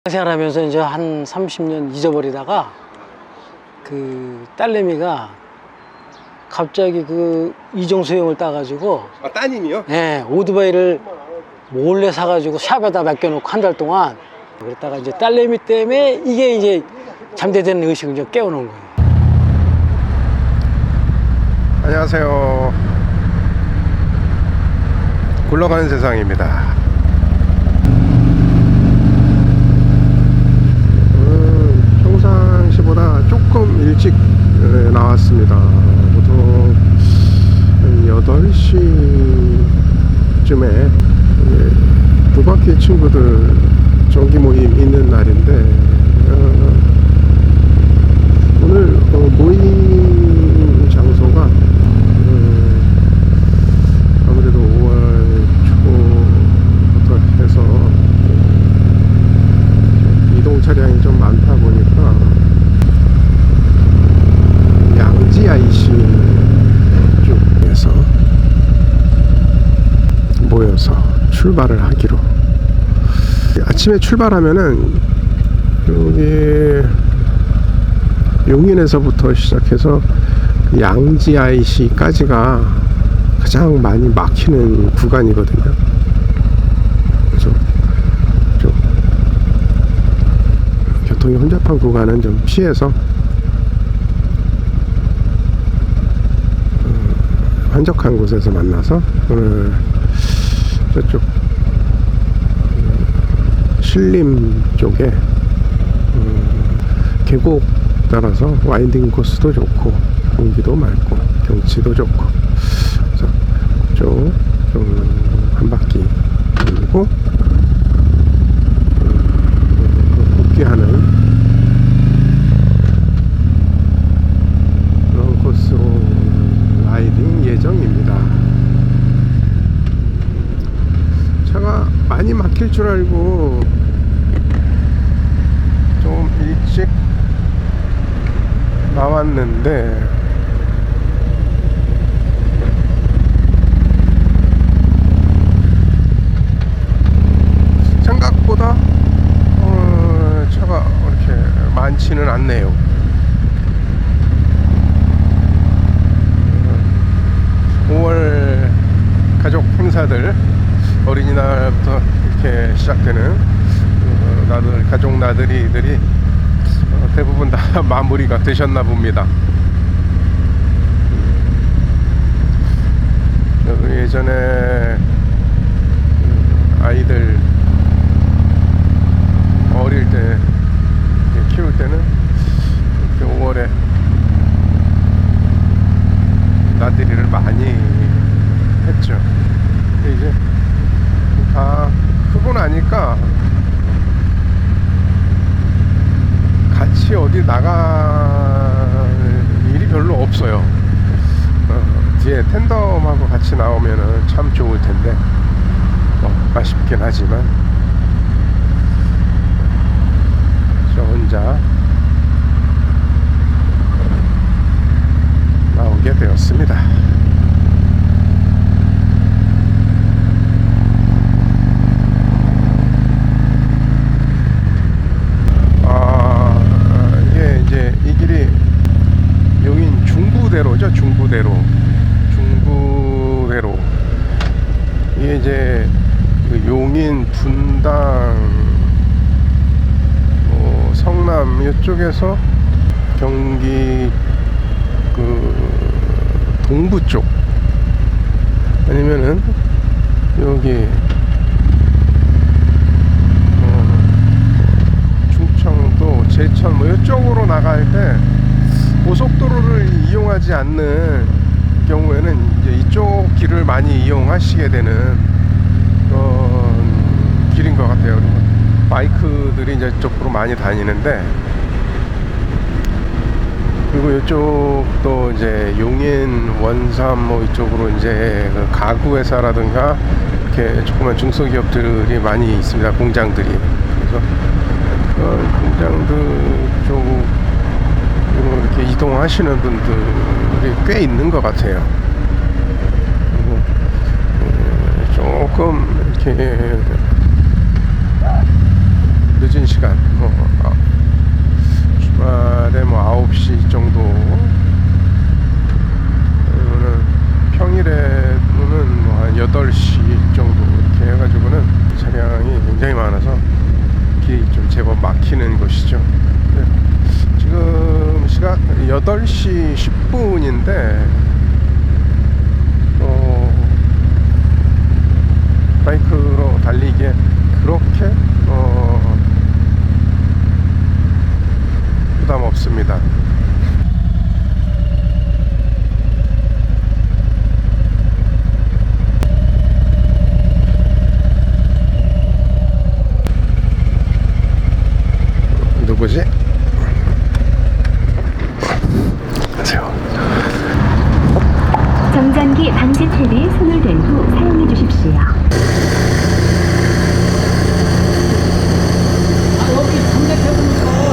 생활하면서 이제 한 30년 잊어버리다가 그 딸내미가 갑자기 그 이종소형을 따가지고 아, 따님이요? 네, 오토바이를 몰래 사가지고 샵에다 맡겨놓고 한 달 동안 그랬다가 이제 딸내미 때문에 이게 이제 잠재되는 의식을 이제 깨워놓은 거예요. 안녕하세요. 굴러가는 세상입니다. 평상시보다 조금 일찍 나왔습니다. 보통 8시쯤에 두 바퀴 친구들 정기 모임 있는 날인데 오늘 모임 장소가 아무래도 5월 초부터 해서 이동 차량이 좀 많다 보니까 양지 IC 쪽에서 모여서 출발을 하기로. 아침에 출발하면은 여기 용인에서부터 시작해서 양지 IC까지가 가장 많이 막히는 구간이거든요. 그래서 좀 교통이 혼잡한 구간은 좀 피해서 한적한 곳에서 만나서 오늘 저쪽 신림 쪽에 계곡 따라서 와인딩 코스도 좋고 공기도 맑고 경치도 좋고 그래서 그쪽 좀 한 바퀴 돌고 복귀하는 그런 코스로 라이딩 예정입니다. 차가 많이 막힐 줄 알고 좀 일찍 나왔는데 생각보다 차가 이렇게 많지는 않네요. 5월 가족 행사들 어린이날부터 이렇게 시작되는 가족 나들이들이 대부분 다 마무리가 되셨나 봅니다. 예전에 아이들 어릴 때 키울 때는 5월에 나들이를 많이 했죠. 근데 이제 다 크고 나니까 같이 어디 나갈 일이 별로 없어요. 뒤에 텐덤하고 같이 나오면은 참 좋을 텐데 아쉽긴 하지만 저 혼자 나오게 되었습니다. 이게 이제 이 길이 용인 중부대로죠. 중부대로 이게 이제 용인, 분당, 성남 이쪽에서 경기 동부 쪽 아니면은 여기 충청도, 제천 이쪽으로 나갈 때 고속도로를 이용하지 않는 경우에는 이제 이쪽 길을 많이 이용하시게 되는 그런 길인 것 같아요. 그리고 바이크들이 이제 이쪽으로 많이 다니는데, 그리고 이쪽도 이제 용인, 원삼 이쪽으로 이제 그 가구 회사라든가 이렇게 조그만 중소기업들이 많이 있습니다. 공장들이. 그래서 공장들 쪽으로 이렇게 이동하시는 분들이 꽤 있는 것 같아요. 그리고 조금 이렇게 늦은 시간 주말에 뭐 9시 정도, 그러면은 평일에는 뭐 한 8시 정도 이렇게 해가지고는 차량이 굉장히 많아서 길이 좀 제법 막히는 곳이죠. 지금 시각 8시 10분인데 바이크로 달리기에 그렇게 부담 없습니다. 누구지? 안녕하세요. 정전기 방지 탭에 손을 댄 후 사용해 주십시오.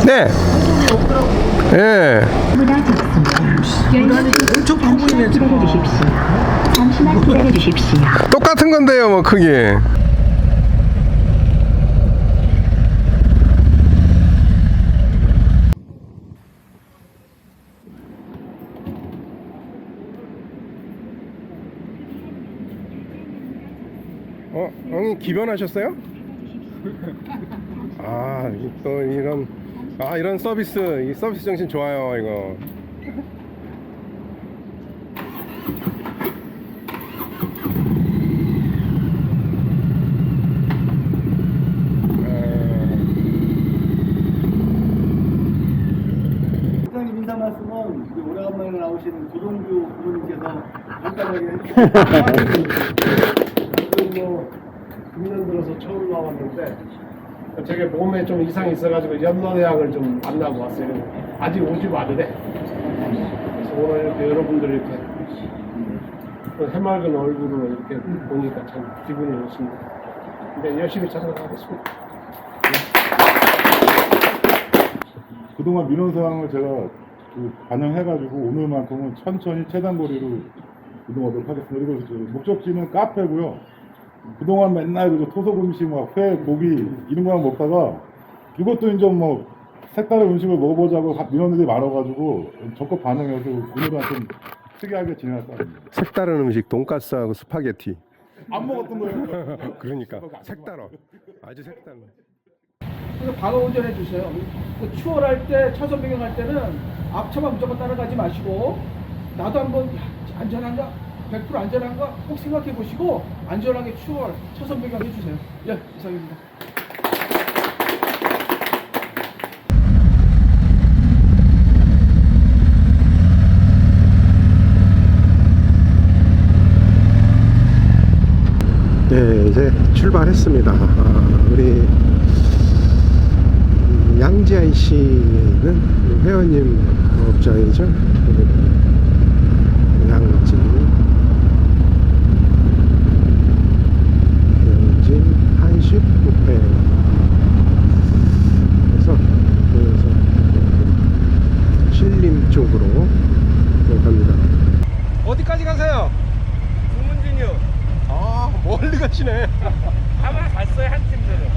네. 예. 보다 적습니다. 엄청 커 보이네. 기다려 주십시오. 잠시만 기다려 주십시오. 똑같은 건데요, 뭐 크기. 형님 기변하셨어요? 또 이런 서비스, 이 서비스 정신 좋아요, 이거. 회장님 인사 말씀은 우리 오래간만에 나오시는 조동규 부모님께서 간단하게 해주셨습니다. 뭐 2년 들어서 처음 나왔는데 제게 몸에 좀 이상이 있어가지고 연노대학을 좀 만나고 왔어요. 아직 오지 마르래. 그래서 오늘 이렇게 여러분들 이렇게 해맑은 얼굴로 이렇게 보니까 참 기분이 좋습니다. 근데 열심히 찾아가겠습니다. 그동안 민원 사항을 제가 반영해가지고 오늘만큼은 천천히 최단거리로 이동하도록 하겠습니다. 그리고 목적지는 카페고요. 그동안 맨날 토속 음식, 회, 고기 이런 거만 먹다가 이것도 이제 뭐 색다른 음식을 먹어보자고 민원들이 많아가지고 적극 반응해서 오늘은 좀 특이하게 진행할 겁니다. 색다른 음식, 돈가스하고 스파게티. 안 먹었던 거예요. 그러니까 색다른, 아주 색다른. 그래서 방어 운전해 주세요. 추월할 때, 차선 변경할 때는 앞차만 무조건 따라가지 마시고 나도 한번 안전한가? 100% 안전한가? 꼭 생각해 보시고 안전하게 추월, 차선 변경해 주세요. 예, 이상입니다. 네, 이제 출발했습니다. 우리 양지아이 씨는 회원님 업자이죠. 양지 89회. 그래서 신림 쪽으로 갑니다. 어디까지 가세요? 주문진이요. 멀리 가시네. 아마 갔어요, 한 팀들은.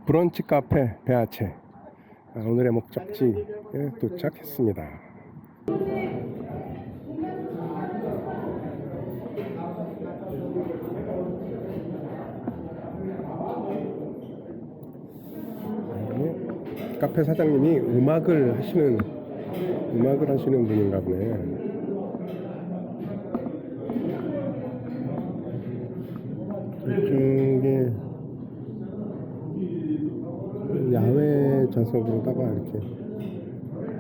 브런치 카페 배아채 오늘의 목적지에 도착했습니다. 카페 사장님이 음악을 하시는 분인가 보네. 이쪽에 야외 좌석으로다가 이렇게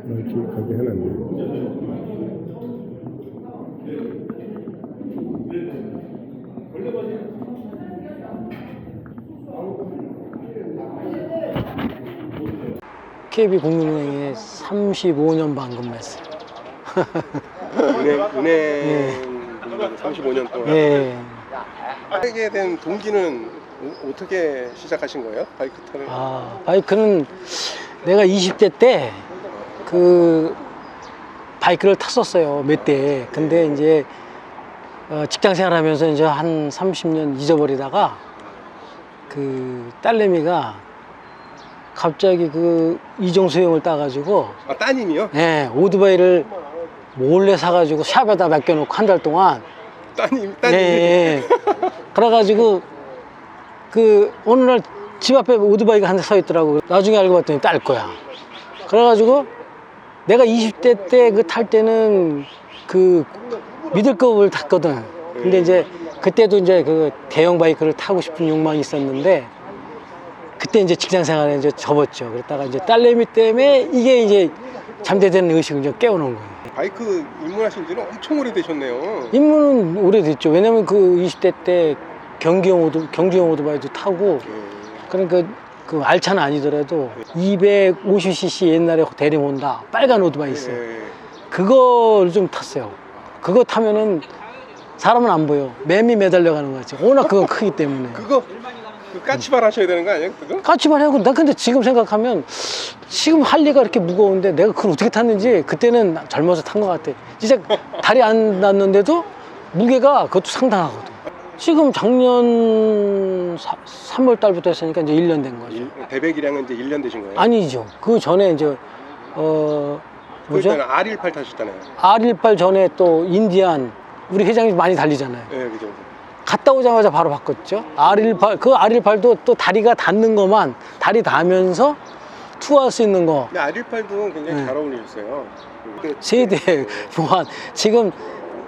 널찍하게 해놨네요. KB국민은행에 35년 반 근무했어요. 은행 35년 동안 예. 하게 된 동기는 어떻게 시작하신 거예요? 바이크 타는? 바이크는 내가 20대 때 그 바이크를 탔었어요. 몇 대. 근데 이제 직장 생활하면서 이제 한 30년 잊어버리다가 그 딸내미가 갑자기 그 이종수형을 따가지고 따님이요? 예, 오토바이를 몰래 사가지고 샵에다 맡겨놓고 한 달 동안 따님이? 예. 그래가지고 그 어느 날 집 앞에 오토바이가 한 대 서 있더라고. 나중에 알고 봤더니 딸 거야. 그래가지고 내가 20대 때 그 탈 때는 그 미들급을 탔거든. 근데 이제 그때도 이제 그 대형 바이크를 타고 싶은 욕망이 있었는데 그때 이제 직장 생활에 이제 접었죠. 그랬다가 이제 딸내미 때문에 이게 이제 잠재되는 의식을 이제 깨워놓은 거예요. 바이크 입문하신 지는 엄청 오래되셨네요. 입문은 오래됐죠. 왜냐면 그 20대 때 경주용 오토바이도 타고 그러니까 그 알차는 아니더라도 250cc 옛날에 대림 혼다 빨간 오토바이 있어요. 그걸 좀 탔어요. 그거 타면은 사람은 안 보여. 매미 매달려 가는 거지. 워낙 그건 크기 때문에. 그거 그 까치발 하셔야 되는 거 아니에요? 그거? 까치발 하고 나 근데 지금 생각하면 지금 할리가 이렇게 무거운데 내가 그걸 어떻게 탔는지 그때는 젊어서 탄 것 같아. 진짜 다리 안 닿는데도 무게가 그것도 상당하거든. 지금 작년 3월 달부터 했으니까 이제 1년 된 거죠. 대백이랑은 이제 1년 되신 거예요? 아니죠. 그 전에 이제 뭐죠? 그때는 R18 타셨잖아요. R18 전에 또 인디안 우리 회장님 많이 달리잖아요. 네, 그죠. 갔다 오자마자 바로 바꿨죠. R18 그 R18도 또 다리가 닿는 것만 다리 닿으면서 투어할 수 있는 거. 근데 R18도 굉장히 잘 어울리셨어요. 세대 보안 지금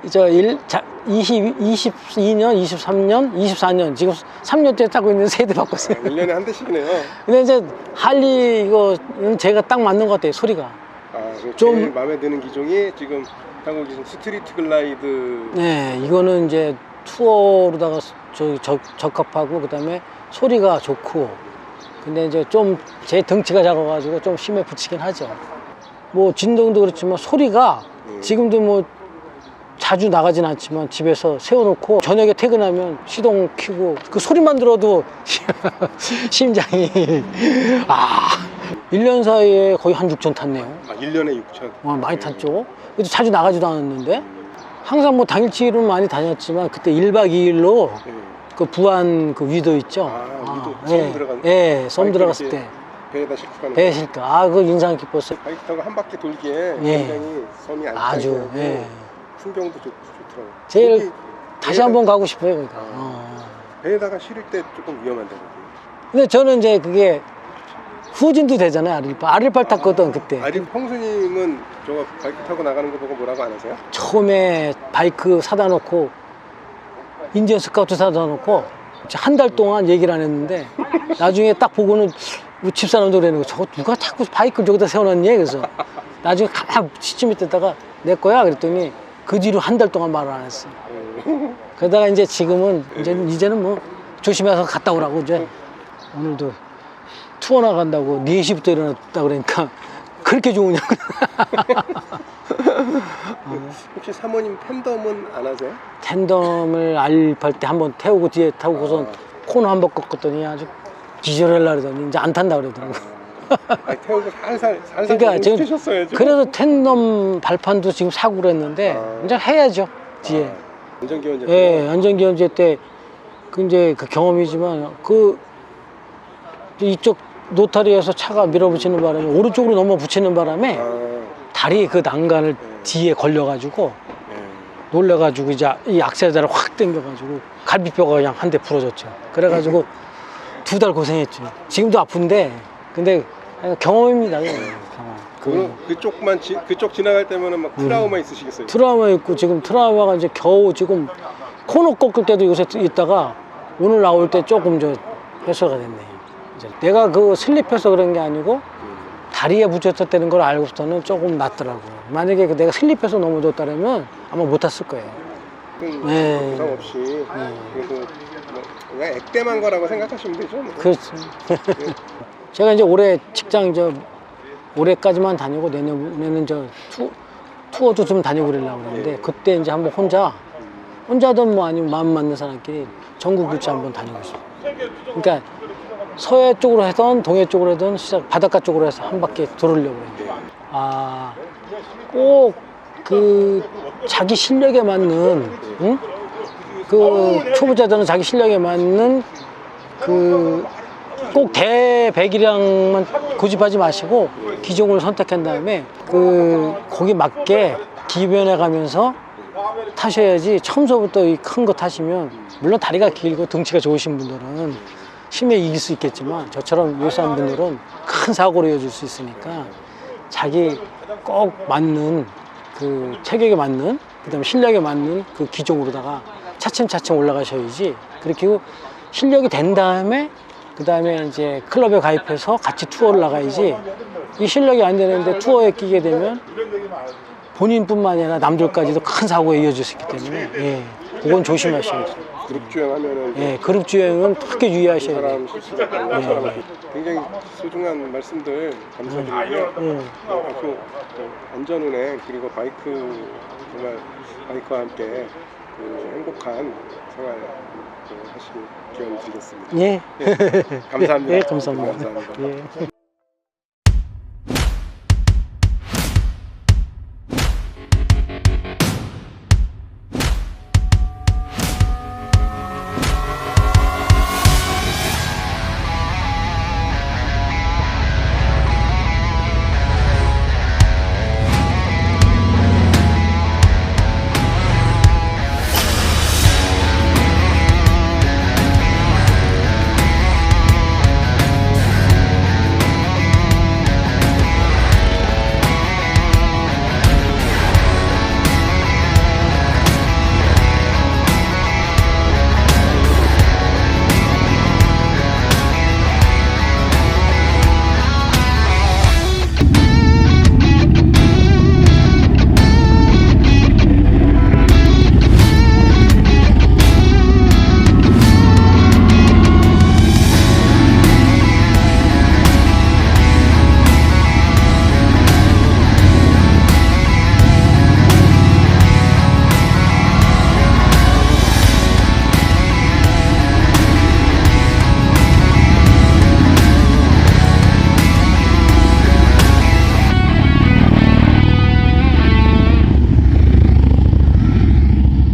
22년, 23년, 24년 지금 3년째 타고 있는 세대 바꿨어요. 1년에 한 대씩이네요. 근데 이제 할리 이거는 제가 딱 맞는 것 같아요. 소리가. 좀 제일 마음에 드는 기종이 지금 타고 계신 스트리트 글라이드. 네, 이거는 이제 투어로다가 적합하고 그다음에 소리가 좋고. 근데 이제 좀 제 덩치가 작아가지고 좀 힘에 붙이긴 하죠. 뭐 진동도 그렇지만 소리가 지금도 뭐 자주 나가진 않지만 집에서 세워놓고 저녁에 퇴근하면 시동 켜고 그 소리만 들어도 심장이 1년 사이에 거의 한 6천 탔네요. 1년에 6천. 많이 탔죠. 그래도 자주 나가지도 않았는데 항상 뭐 당일치기로는 많이 다녔지만 그때 1박 2일로 그 부안 그 위도 있죠. 위도 예, 섬 들어간. 예, 섬 들어갔을 때 배에다 싣고 가는. 배에 실까. 그 인상 깊었어요. 바이크 타고 한 바퀴 돌기에 예. 굉장히 섬이 아주 예. 풍경도 좋더라고요. 제일 다시 한번 가고 싶어요. 그러니까. 배에다가 실을 때 조금 위험한데. 근데 저는 이제 그게 후진도 되잖아요. R18 탔거든 그때. 아니 형수님은 저거 바이크 타고 나가는 거 보고 뭐라고 안 하세요? 처음에 바이크 사다 놓고 인디언 스카우트 사다 놓고 한 달 동안 얘기를 안 했는데 나중에 딱 보고는 우리 집사람도 그러는 거 저거 누가 자꾸 바이크를 저기다 세워놨니? 그래서 나중에 가만 시침 밑에다가 내 거야 그랬더니 그 뒤로 한 달 동안 말을 안 했어. 그러다가 이제 지금은 이제는 뭐 조심해서 갔다 오라고 이제 오늘도 투어 나간다고 4시부터 일어났다 그러니까 그렇게 좋으냐고. 혹시 사모님 팬덤은 안 하세요? 텐덤을 R18 때 한번 태우고 뒤에 타고선 코너 한번 꺾었더니 아주 기절할라 그러더니 이제 안 탄다 그러더라고. 태우고 살살 그러니까 지금 셨어야죠. 그래도 텐덤 발판도 지금 사고를 했는데 이제 해야죠 뒤에. 안전기원제. 예, 안전기원제 때 그 이제 그 경험이지만 그 이쪽 노타리에서 차가 밀어붙이는 바람에 오른쪽으로 넘어 붙이는 바람에 아, 다리 그 난간을 뒤에 걸려가지고 놀래가지고 이제 이 악셀자를 확 당겨가지고 갈비뼈가 그냥 한 대 부러졌죠. 그래가지고 2달 고생했죠. 지금도 아픈데 근데 경험입니다. 그냥. 경험. 그쪽 지나갈 때면은 막 트라우마 있으시겠어요? 트라우마 있고 지금 트라우마가 이제 겨우 지금 코너 꺾을 때도 요새 있다가 오늘 나올 때 조금 저 해소가 됐네. 이제 내가 그 슬립해서 그런 게 아니고 다리에 붙였다는 걸 알고부터는 조금 낫더라고. 만약에 내가 슬립해서 넘어졌다면 아마 못 탔을 거예요. 네. 부상 없이 그래도 뭐 그냥 액땜한 거라고 생각하시면 되죠. 뭐. 그렇죠. 제가 이제 올해 직장 올해까지만 다니고 내년에는 투어도 좀 다니고 그러려고 그러는데 그때 이제 한번 혼자든 뭐 아니면 마음 맞는 사람끼리 전국 유치 한번 다니고 있어요. 그러니까 서해 쪽으로 해든 동해 쪽으로 해든 바닷가 쪽으로 해서 한 바퀴 돌으려고 그래요. 아, 꼭 그 자기 실력에 맞는, 응? 그 초보자들은 자기 실력에 맞는 그 꼭 대배기량만 고집하지 마시고 기종을 선택한 다음에 거기 맞게 기변해 가면서 타셔야지. 처음서부터 이 큰 거 타시면 물론 다리가 길고 등치가 좋으신 분들은 힘에 이길 수 있겠지만 저처럼 유사한 분들은 큰 사고로 이어질 수 있으니까 자기 꼭 맞는 그 체격에 맞는 그다음에 실력에 맞는 그 기종으로다가 차츰차츰 올라가셔야지. 그렇게 실력이 된 다음에 그다음에 이제 클럽에 가입해서 같이 투어를 나가야지. 이 실력이 안 되는데 투어에 끼게 되면 본인뿐만 아니라 남들까지도 큰 사고에 이어질 수 있기 때문에 예, 그건 조심하셔야 돼요. 그룹 주행하면은 예, 그룹 주행은 특히 유의하셔야 돼요. 사람 실수가 다른 사람 굉장히 소중한 말씀들 감사드리고요. 앞으로 안전 운행 그리고 정말 바이크와 함께 그 행복한 생활 하시길 기원 드리겠습니다. 예. 감사합니다. 예, 감사합니다. 감사합니다. 예.